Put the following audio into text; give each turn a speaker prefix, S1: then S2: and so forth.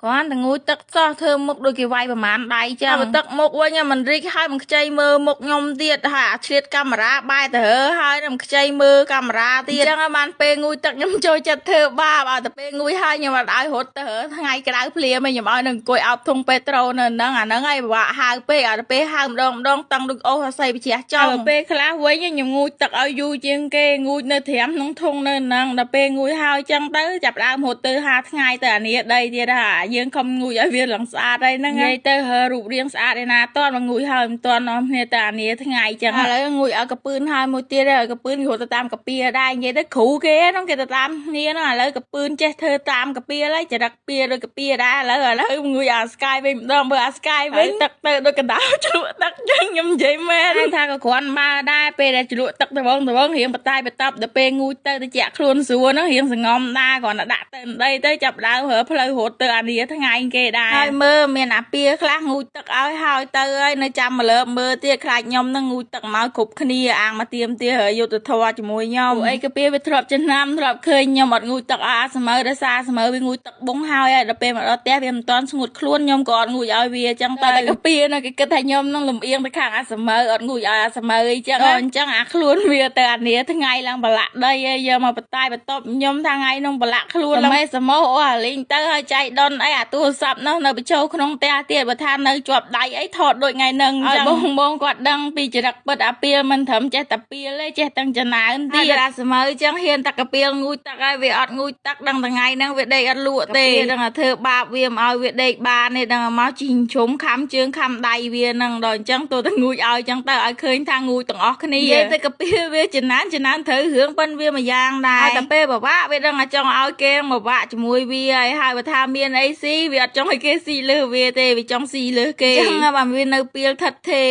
S1: គាត់តែងូយទឹកសោះធ្វើមុខដូចគេវាយប្រមាណដៃចឹងទឹកមុខវិញមិនរីកហើយមិនខ្ចីមើលមុខខ្ញុំទៀតហើយអាឆ្លៀតកាមេរ៉ាបែរទៅរើហើយនឹងខ្ចីមើលកាមេរ៉ាទៀតចឹងហើយបានពេលងូយទឹកខ្ញុំចូលចិត្តធ្វើបាបឲ្យតែពេលងូយហើយខ្ញុំអត់ឲ្យរត់ទៅរើថ្ងៃក្តៅភ្លាមខ្ញុំឲ្យនឹងអង្គុយអោបធុងពេត្រូនៅហ្នឹងអាហ្នឹងហើយពិបាកហៅពេកឲ្យតែពេលហៅម្ដងតឹងដូចអូសអាស័យបជ្រះចង់ពេលខ្លះវិញខ្ញុំងូយទឹកឲ្យយូរជាងគេងូយនៅត្រាំក្នុងធុងនៅហ្នឹងដល់ពេលងូយហើយចឹងទៅចាប់ដើមរត់ទៅ5ថ្ងៃទៅអានេះដីទៀតហើយយើងខំងូយឲ្យវាឡើងស្អាតហើយហ្នឹងនិយាយទៅហើរូបរាងស្អាតឯណាតន់មកងូយហើយមិនតន់នាំគ្នាទៅអានេះថ្ងៃចឹងឥឡូវងូយឲ្យកពឿនហើយមួយទៀតឲ្យកពឿនគេរត់ទៅតាមកាពៀដែរនិយាយទៅគ្រូគេហ្នឹងគេទៅតាមគ្នាហ្នឹងឥឡូវកពឿនចេះធ្វើតាមកាពៀហើយចរិតពៀដូចកាពៀដែរឥឡូវងូយអាស្កាយវិញម្ដងបើអាស្កាយវិញទឹកទៅដូចកណ្ដោជ្រក់ទឹកចឹងខ្ញុំនិយាយមែនថាក៏គ្រាន់បើដែរពេលដែលជ្រក់ទឹកដបងរៀងបតាយបតប់ដល់ពេលងូយទៅតិចខ្លួនស្រួលហ្នឹងរៀងសងំដែរគ្រាន់តែដាក់ទៅដីទៅចាប់ដើមរើផ្លូវរត់ទៅអានេះថ្ងៃគេដែរហើយមើលមានអាពៀខ្លះងូយទឹកឲ្យហើយទៅហើយនៅចាំមកលើមើលទៀតខ្លាចខ្ញុំនឹងងូយទឹកមកគ្រប់គ្នាអាងមកទៀមទាយុទ្ធធរជាមួយខ្ញុំអីកាពៀវាធ្លាប់ចំណាំធ្លាប់ឃើញខ្ញុំអត់ងូយទឹកឲ្យអាស្មើដោយសារស្មើវាងូយទឹកប៊ុងហើយដល់ពេលមកដល់ផ្ទះវាមិនទាន់ស្ងួតខ្លួនខ្ញុំក៏អត់ងូយឲ្យវាអញ្ចឹងតែកាពៀនៅគេគិតថាខ្ញុំនឹងលំអៀងទៅខាងអាស្មើអត់ងូយឲ្យអាស្មើអីចឹងអញ្ចឹងអាខ្លួនវាទៅអានេះថ្ងៃឡើងប្រឡាក់ដីហើយយកមកបតាយបន្ទប់ខ្ញុំថាថ្ងៃនោះប្រឡាក់ខ្លួនឡើងមេសមោអូអាលេងទៅហើយចៃដុនអីអាទូរស័ព្ទនោះនៅបញ្ចូលក្នុងផ្ទះទៀតបើថានៅជាប់ដៃអីថតដូចថ្ងៃហ្នឹងអញ្ចឹងបងគាត់ដឹងពីចរិតពិតអាពៀមិនត្រឹមចេះតែពៀលទេចេះទាំងចំណានទៀតអាស្មើអញ្ចឹងហ៊ានតែកាពៀលងូយទឹកហើយវាអត់ងូយទឹកដឹងថ្ងៃហ្នឹងវាដេកអត់លក់ទេដឹងថាធ្វើបាបវាមិនឲ្យវាដេកបានទេដឹងមកជីងជុំខំជើងខំដៃវាហ្នឹងដល់អញ្ចឹងទោះតែងូយឲ្យអញ្ចឹងទៅឲ្យឃើញថាងូយទាំងអស់គ្នានិយាយទៅកាពៀលវាចំណានត្រូវរឿងប៉ុនវាមួយយ៉ាងដែរតែពេលពិបាកវាដឹងថាចង់ឲ្យគេមកបាក់ជាមួយវាហើយបើថាមានអីស៊ីវាអត់ចង់ឲ្យគេស៊ីលើវាទេវាចង់ស៊ីលើគេអញ្ចឹងបើវានៅពីលថិតទេ